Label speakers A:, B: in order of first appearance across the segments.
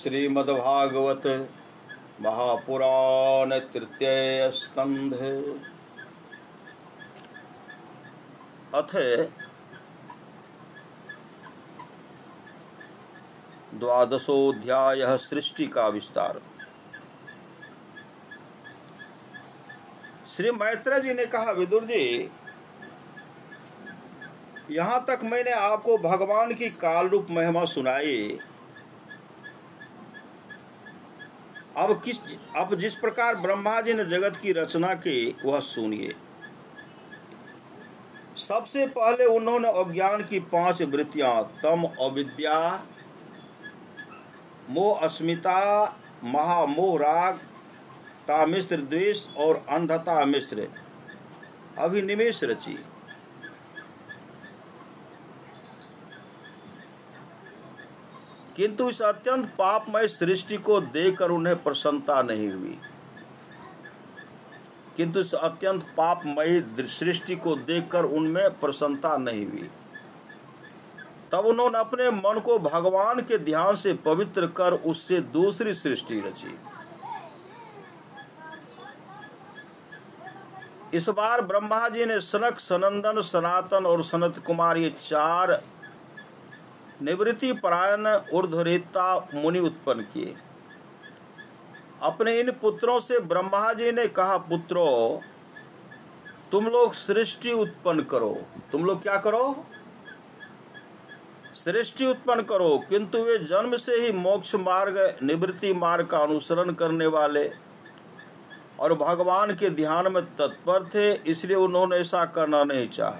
A: श्रीमद्भागवत महापुराण तृतीय स्कंध अथ द्वादशोऽध्यायः सृष्टि का विस्तार। श्री मैत्रेय जी ने कहा, विदुर जी, यहाँ तक मैंने आपको भगवान की काल रूप महिमा सुनाई। अब जिस प्रकार ब्रह्मा जी ने जगत की रचना की वह सुनिए। सबसे पहले उन्होंने अज्ञान की 5 वृत्तियां तम, अविद्या, मोह, अस्मिता, महामोह, राग, तामिश्र द्वेष और अंधता मिश्र अभिनिवेश रची। किंतु इस अत्यंत पापमय सृष्टि को देखकर उन्हें प्रसन्नता नहीं हुई। किंतु इस अत्यंत पापमय सृष्टि को देखकर उनमें प्रसन्नता नहीं हुई। तब उन्होंने अपने मन को भगवान के ध्यान से पवित्र कर उससे दूसरी सृष्टि रची। इस बार ब्रह्मा जी ने सनक, सनंदन, सनातन और सनत कुमार ये 4 निवृत्ति परायण ऊर्ध्वरेता मुनि उत्पन्न किए। अपने इन पुत्रों से ब्रह्मा जी ने कहा, पुत्रों, तुम लोग सृष्टि उत्पन्न करो। तुम लोग क्या करो? सृष्टि उत्पन्न करो। किंतु वे जन्म से ही मोक्ष मार्ग, निवृत्ति मार्ग का अनुसरण करने वाले और भगवान के ध्यान में तत्पर थे, इसलिए उन्होंने ऐसा करना नहीं चाहा।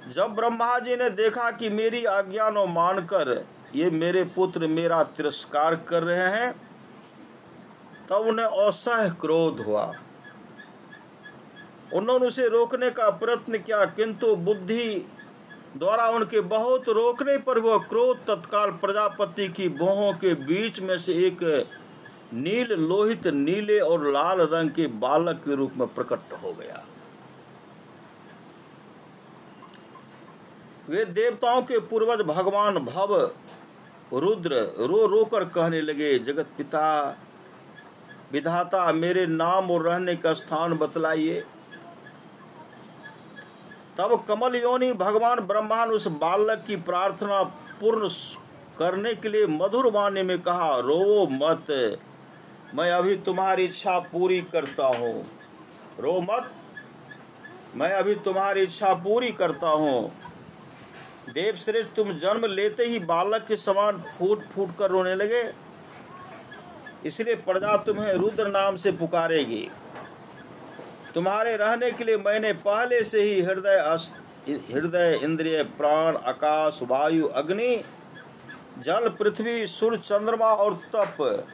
A: जब ब्रह्मा जी ने देखा कि मेरी आज्ञा न मानकर ये मेरे पुत्र मेरा तिरस्कार कर रहे हैं, तब उन्हें असह्य क्रोध हुआ। उन्होंने उसे रोकने का प्रयत्न किया, किंतु बुद्धि द्वारा उनके बहुत रोकने पर वह क्रोध तत्काल प्रजापति की भौहों के बीच में से एक नील लोहित, नीले और लाल रंग के बालक के रूप में प्रकट हो गया। वे देवताओं के पूर्वज भगवान भव रुद्र रो रो कर कहने लगे, जगत पिता विधाता, मेरे नाम और रहने का स्थान बतलाइए। तब कमल योनि भगवान ब्रह्मा ने उस बालक की प्रार्थना पूर्ण करने के लिए मधुर वाणी में कहा, रोवो मत, मैं अभी तुम्हारी इच्छा पूरी करता हूँ। रो मत, मैं अभी तुम्हारी इच्छा पूरी करता हूँ। देवश्रेष्ठ, तुम जन्म लेते ही बालक के समान फूट फूट कर रोने लगे, इसलिए प्रजा तुम्हें रुद्र नाम से पुकारेगी। तुम्हारे रहने के लिए मैंने पहले से ही हृदय, इंद्रिय, प्राण, आकाश, वायु, अग्नि, जल, पृथ्वी, सूर्य, चंद्रमा और तप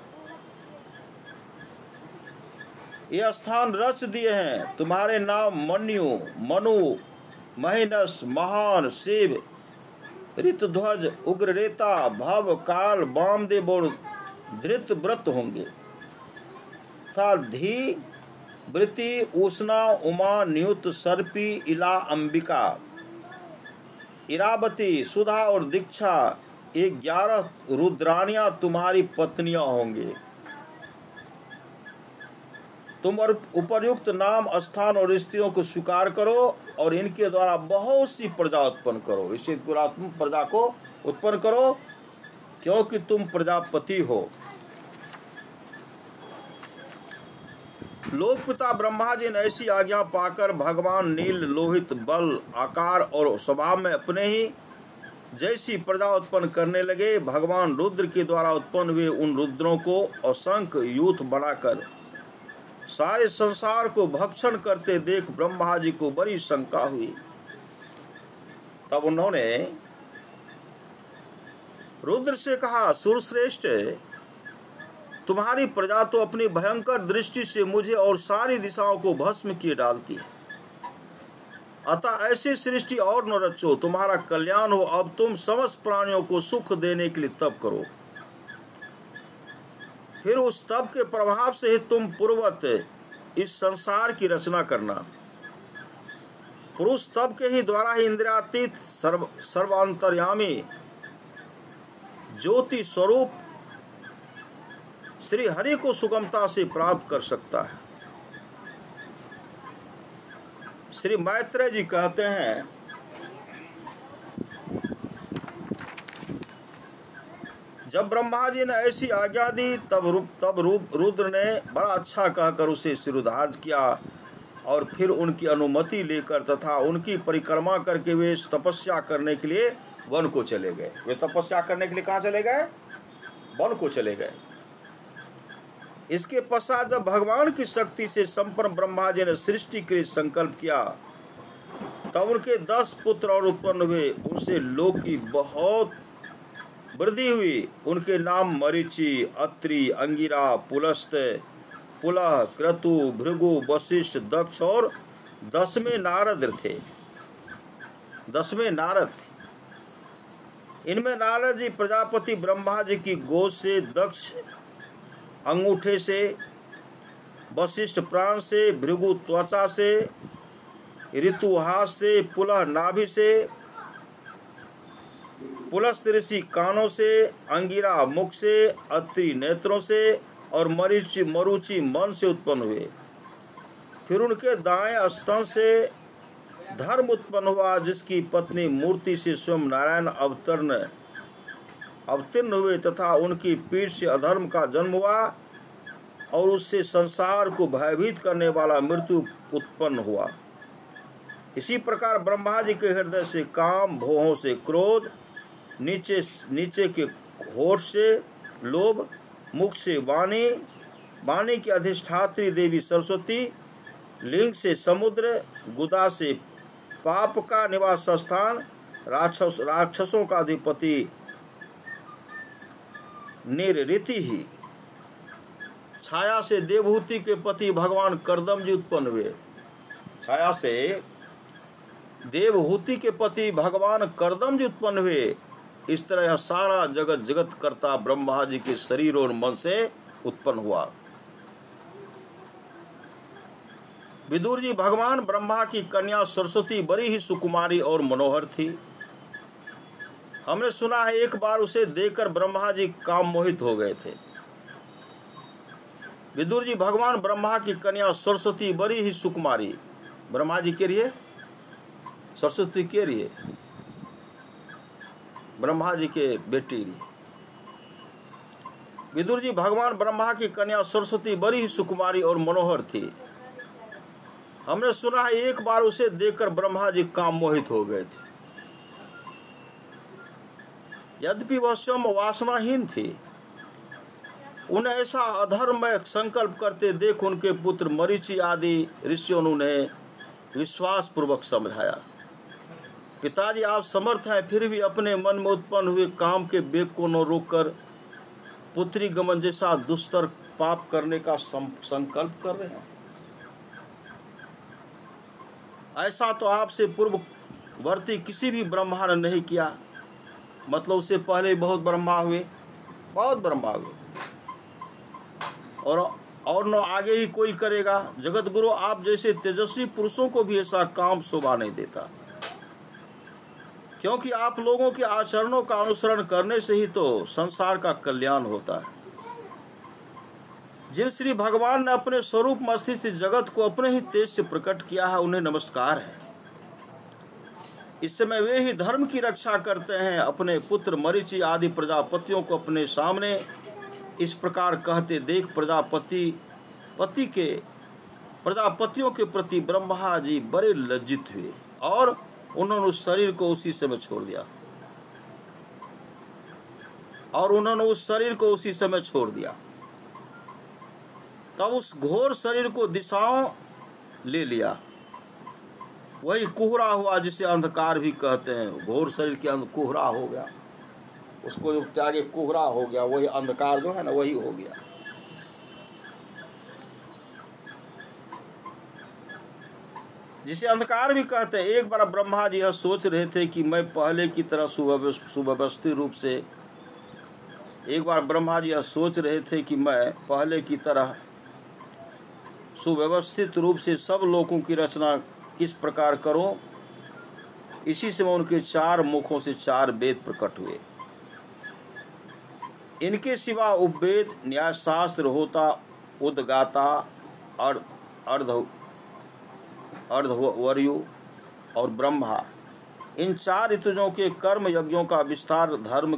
A: ये स्थान रच दिए हैं। तुम्हारे नाम मन्यु, मनु, महीनस, महान, शिव, ऋतध्वज, उग्ररेता, भव, काल, वामदेव और धृतव्रत होंगे तथा धी, वृति, उष्णा, उमा, नियुत, सर्पी, इला, अंबिका, इरावती, सुधा और दीक्षा, ये 11 रुद्रानियां तुम्हारी पत्नियां होंगे। तुम उपयुक्त नाम, स्थान और स्त्रियों को स्वीकार करो और इनके द्वारा बहुत सी प्रजा उत्पन्न करो। इसी द्वारा तुम प्रजा को उत्पन्न करो, क्योंकि तुम प्रजापति हो। लोकपिता ब्रह्मा जी ने ऐसी आज्ञा पाकर भगवान नील लोहित, बल, आकार और स्वभाव में अपने ही जैसी प्रजा उत्पन्न करने लगे। भगवान रुद्र के द्वारा उत्पन्न हुए उन रुद्रों को असंख्य यूथ बनाकर सारे संसार को भक्षण करते देख ब्रह्मा जी को बड़ी शंका हुई। तब उन्होंने रुद्र से कहा, सुरश्रेष्ठ, तुम्हारी प्रजा तो अपनी भयंकर दृष्टि से मुझे और सारी दिशाओं को भस्म किए डालती है। अतः ऐसी सृष्टि और न रचो, तुम्हारा कल्याण हो। अब तुम समस्त प्राणियों को सुख देने के लिए तप करो। फिर उस तप के प्रभाव से ही तुम पूर्वत इस संसार की रचना करना। पुरुष तप के ही द्वारा ही इंद्रियातीत सर्वांतर्यामी ज्योति स्वरूप श्री हरि को सुगमता से प्राप्त कर सकता है। श्री मैत्रेय जी कहते हैं, जब ब्रह्मा जी ने ऐसी आज्ञा दी तब रुद्र ने बड़ा अच्छा कहकर उसे शिरोधार्य किया और फिर उनकी अनुमति लेकर तथा उनकी परिक्रमा करके वे तपस्या करने के लिए वन को चले गए। वे तपस्या करने के लिए कहाँ चले गए? वन को चले गए। इसके पश्चात जब भगवान की शक्ति से संपन्न ब्रह्मा जी ने सृष्टि के लिए संकल्प किया तब उनके 10 पुत्र और उत्पन्न हुए। उनसे लोक की बहुत वृद्धि हुई। उनके नाम मरीचि, अत्रि, अंगिरा, पुलस्त, पुलह, क्रतु, भृगु, वशिष्ठ, दक्ष और 10वें नारद थे। 10वें नारद थे। इनमें नारद जी प्रजापति ब्रह्मा जी की गोद से, दक्ष अंगूठे से, वशिष्ठ प्राण से, भृगु त्वचा से, ऋतु हाथ से, पुलह नाभि से, पुलस्त ऋषि कानों से, अंगिरा मुख से, अत्रि नेत्रों से और मरुचि मन से उत्पन्न हुए। फिर उनके दाएं स्तन से धर्म उत्पन्न हुआ, जिसकी पत्नी मूर्ति से स्वयं नारायण अवतीर्ण हुए तथा उनकी पीठ से अधर्म का जन्म हुआ और उससे संसार को भयभीत करने वाला मृत्यु उत्पन्न हुआ। इसी प्रकार ब्रह्मा जी के हृदय से काम, भोहों से क्रोध, नीचे के होठ से लोभ, मुख से वाणी, वाणी की अधिष्ठात्री देवी सरस्वती, लिंग से समुद्र, गुदा से पाप का निवास स्थान, राक्षसों का अधिपति निरृति ही, छाया से देवहूति के पति भगवान कर्दम जी उत्पन्न हुए। छाया से देवहूति के पति भगवान कर्दम जी उत्पन्न हुए। इस तरह यह सारा जगत करता ब्रह्मा जी के शरीर और मन से उत्पन्न हुआ। विदुर जी, भगवान ब्रह्मा की कन्या सरस्वती बड़ी ही सुकुमारी और मनोहर थी। हमने सुना है एक बार उसे देखकर ब्रह्मा जी काम मोहित हो गए थे। विदुर जी, भगवान ब्रह्मा की कन्या सरस्वती बड़ी ही सुकुमारी, ब्रह्मा जी के लिए, सरस्वती के लिए, ब्रह्मा जी के बेटी। विदुर जी, भगवान ब्रह्मा की कन्या सरस्वती बड़ी ही सुकुमारी और मनोहर थी। हमने सुना है एक बार उसे देखकर ब्रह्मा जी काम मोहित हो गए थे। यद्यपि वह स्वयं वासनाहीन थी, उन्हें ऐसा अधर्म संकल्प करते देख उनके पुत्र मरीचि आदि ऋषियों ने उन्हें विश्वास पूर्वक समझाया, पिताजी आप समर्थ हैं, फिर भी अपने मन में उत्पन्न हुए काम के वेग को न रोककर पुत्री गमन जैसा दुस्तर पाप करने का संकल्प कर रहे हैं। ऐसा तो आपसे पूर्ववर्ती किसी भी ब्रह्मा ने नहीं किया। मतलब उससे पहले बहुत ब्रह्मा हुए, और न आगे ही कोई करेगा। जगत गुरु, आप जैसे तेजस्वी पुरुषों को भी ऐसा काम शोभा नहीं देता, क्योंकि आप लोगों के आचरणों का अनुसरण करने से ही तो संसार का कल्याण होता है। जिन श्री भगवान ने अपने स्वरूप में स्थित जगत को अपने ही तेज से प्रकट किया है, उन्हें नमस्कार है। इस समय वे ही धर्म की रक्षा करते हैं। अपने पुत्र मरीचि आदि प्रजापतियों को अपने सामने इस प्रकार कहते देख प्रजापतियों के प्रति ब्रह्मा जी बड़े लज्जित हुए और उन्होंने उस शरीर को उसी समय छोड़ दिया। तब उस घोर शरीर को दिशाओं ले लिया। वही कोहरा हुआ जिसे अंधकार भी कहते हैं। घोर शरीर के अंदर कोहरा हो गया, उसको जो त्यागे कोहरा हो गया, वही अंधकार जो है ना, वही हो गया। जिसे अंधकार भी कहते हैं। एक बार ब्रह्मा जी यह सोच रहे थे कि मैं पहले की तरह सुव्यवस्थित रूप से सब लोगों की रचना किस प्रकार करूं। इसी से उनके 4 मुखों से 4 वेद प्रकट हुए। इनके सिवा उपवेद, न्यायशास्त्र, होता, उद्गाता, अर्धवर्यु और ब्रह्मा, इन 4 ऋतुजों के कर्म यज्ञों का विस्तार, धर्म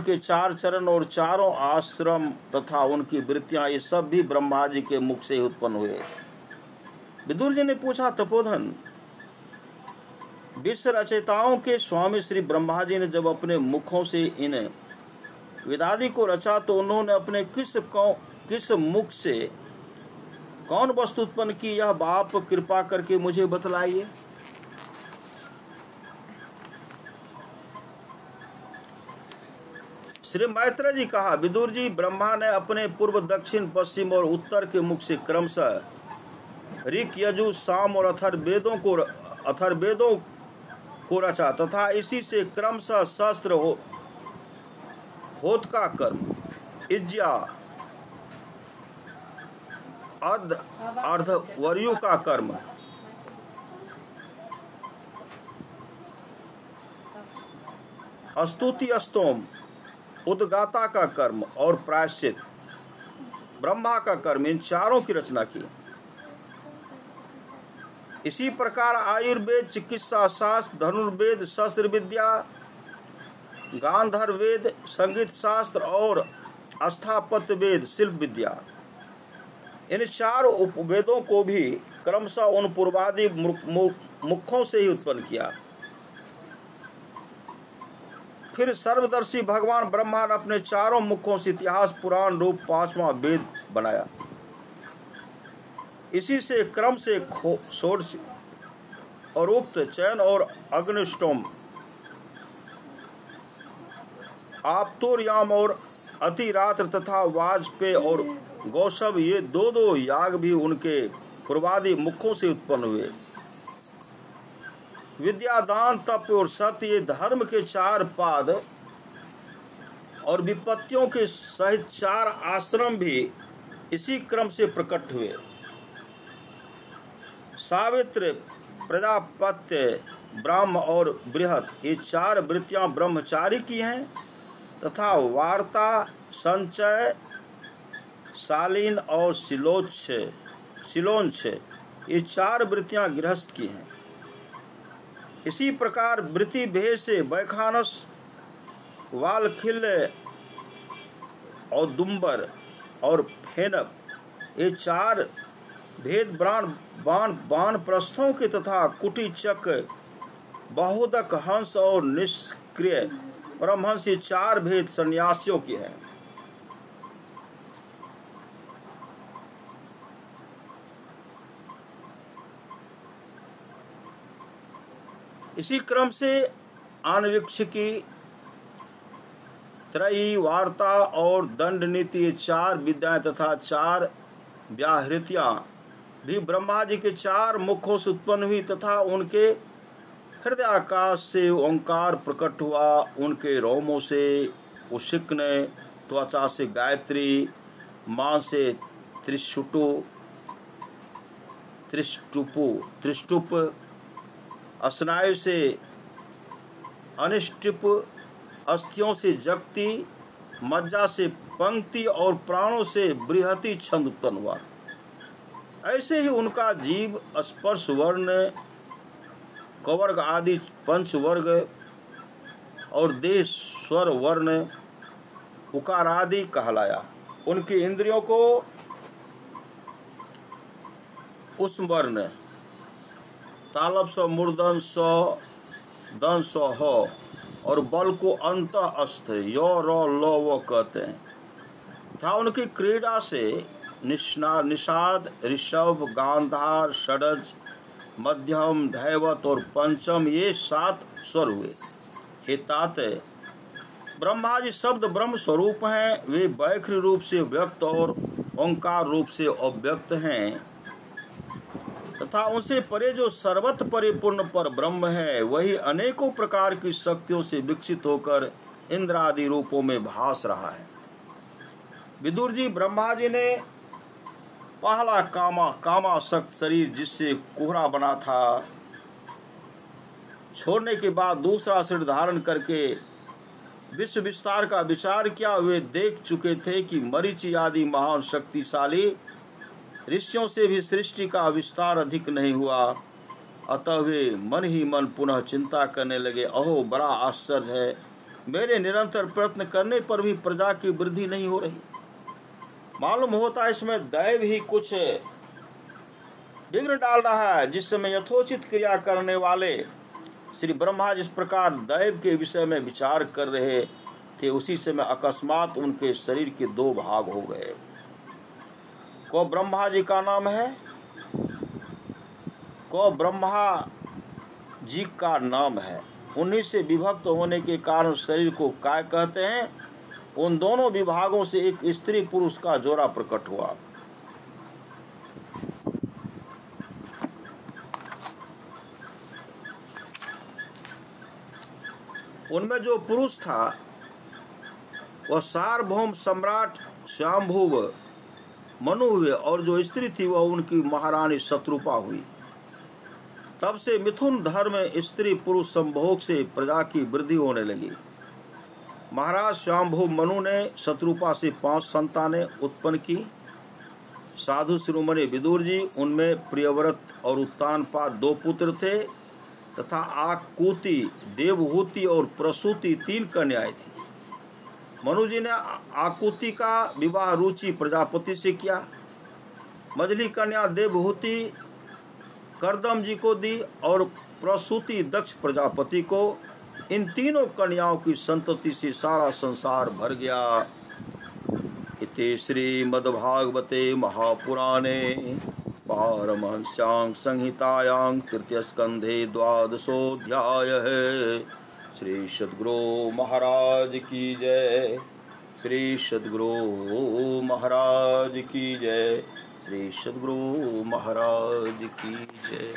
A: के 4 चरण और चारों आश्रम तथा उनकी वृत्तियां, ये सब भी ब्रह्मा जी के मुख से उत्पन्न हुए। विदुर जी ने पूछा, तपोधन, विश्व रचयिताओं के स्वामी श्री ब्रह्मा जी ने जब अपने मुखों से इन वेदादि को रचा तो उन्होंने अपने किस मुख से कौन वस्तु उत्पन्न की, यह आप कृपा करके मुझे बतलाइए। श्री मैत्रेय जी कहा, विदुर जी, ब्रह्मा ने अपने पूर्व, दक्षिण, पश्चिम और उत्तर के मुख से क्रमशः ऋक, यजु, साम और अथर्ववेदों को रचा तथा इसी से क्रमशः शस्त्र, होत का कर्म, इज्या, अर्धवर्यु का कर्म, स्तुति, स्तोम, उद्गाता का कर्म और प्रायश्चित, ब्रह्मा का कर्म, इन 4 की रचना की। इसी प्रकार आयुर्वेद, चिकित्सा शास्त्र, धनुर्वेद, शस्त्र विद्या, गांधर्व वेद, संगीत शास्त्र और स्थापत्य वेद, शिल्प विद्या, इन 4 उपवेदों को भी क्रमशः उन पूर्वादि मुखों से ही उत्पन्न किया। फिर सर्वदर्शी भगवान ब्रह्मा ने अपने 4 मुखों से इतिहास, पुराण रूप 5वां वेद बनाया। इसी से क्रम से षोडश और उक्त, चयन और अग्निष्टोम, आप्तोर्याम और अतिरात्र तथा वाजपेय और गौशव, ये 2 याग भी उनके पूर्वादि मुखों से उत्पन्न हुए। विद्या, दान, तप और सत्य, ये धर्म के 4 पाद और विपत्तियों के सहित 4 आश्रम भी इसी क्रम से प्रकट हुए। सावित्र, प्रजापत्य, ब्राह्म और बृहत, ये 4 वृत्तियां ब्रह्मचारी की हैं तथा वार्ता, संचय, शालीन और शिलोंच, ये 4 वृत्तियां गृहस्थ की हैं। इसी प्रकार वृत्ति भेद से वैखानस, वालखिल्य और दुम्बर और फेनक, ये 4 भेद बाण प्रस्थों के तथा कुटीचक, बहुदक, हंस और निष्क्रिय परमहंस, ये 4 भेद सन्यासियों के हैं। इसी क्रम से आन्वीक्षिकी, त्रयी, वार्ता और दंड नीति, 4 विद्याएं तथा 4 व्याहृतियां भी ब्रह्मा जी के 4 मुखों से उत्पन्न हुई तथा उनके हृदय आकाश से ओंकार प्रकट हुआ। उनके रोमों से उशिक्न, त्वचा से गायत्री, मांस से त्रिष्टुप, स्नायु से अनिष्टिप, अस्थियों से जगती, मज्जा से पंक्ति और प्राणों से बृहति छंद उत्पन्न हुआ। ऐसे ही उनका जीव, स्पर्श, वर्ण, कवर्ग आदि 5 वर्ग और देह, स्वर, वर्ण, उकार आदि कहलाया। उनकी इंद्रियों को उष्म वर्ण, तालब स, मूर्धन स, दन स, ह और बल को अंत अस्थ, यो, र, ल, व कहते हैं तथा उनकी क्रीड़ा से निषाद, ऋषभ, गांधार, षडज, मध्यम, धैवत और पंचम, ये 7 स्वर हुए। हे तात, ब्रह्मा जी शब्द ब्रह्म स्वरूप हैं। वे बैखरी रूप से व्यक्त और ओंकार रूप से अव्यक्त हैं तथा उनसे परे जो सर्वत्र परिपूर्ण पर ब्रह्म है, वही अनेकों प्रकार की शक्तियों से विकसित होकर इंद्र आदि रूपों में भास रहा है। विदुर जी, ब्रह्मा जी ने पहला कामासक्त शरीर जिससे कोहरा बना था छोड़ने के बाद दूसरा शरीर धारण करके विश्व विस्तार का विचार किया। वे देख चुके थे कि मरीचि आदि महान शक्तिशाली ऋषियों से भी सृष्टि का विस्तार अधिक नहीं हुआ। अतः वे मन ही मन पुनः चिंता करने लगे, अहो बड़ा आश्चर्य है, मेरे निरंतर प्रयत्न करने पर भी प्रजा की वृद्धि नहीं हो रही। मालूम होता है इसमें दैव ही कुछ विघ्न डाल रहा है, जिस समय यथोचित क्रिया करने वाले श्री ब्रह्मा जिस प्रकार दैव के विषय में विचार कर रहे थे, उसी समय अकस्मात उनके शरीर के 2 भाग हो गए। को ब्रह्मा जी का नाम है, को ब्रह्मा जी का नाम है। उन्हीं से विभक्त होने के कारण शरीर को काय कहते हैं। उन दोनों विभागों से एक स्त्री पुरुष का जोड़ा प्रकट हुआ। उनमें जो पुरुष था वह सार्वभौम सम्राट स्वयंभुव मनु हुए, और जो स्त्री थी वह उनकी महारानी शत्रुपा हुई। तब से मिथुन धर्म स्त्री पुरुष संभोग से प्रजा की वृद्धि होने लगी। महाराज स्वयंभुव मनु ने शत्रुपा से 5 संतानें उत्पन्न की। साधु शिरोमणि विदुर जी, उनमें प्रियव्रत और उत्तानपाद 2 पुत्र थे, तथा आकुति, देवहूति और प्रसूति 3 कन्याएं थी। मनु जी ने आकुति का विवाह रुचि प्रजापति से किया। मझली कन्या देवहूति करदम जी को दी और प्रसूति दक्ष प्रजापति को। इन तीनों कन्याओं की संतति से सारा संसार भर गया। इति श्रीमद्भागवते महापुराणे पारमहंस्यां संहितायां तृतीय स्कंधे 12वाध्यायः। श्री सद्गुरु महाराज की जय। श्री सद्गुरु महाराज की जय। श्री सद्गुरु महाराज की जय।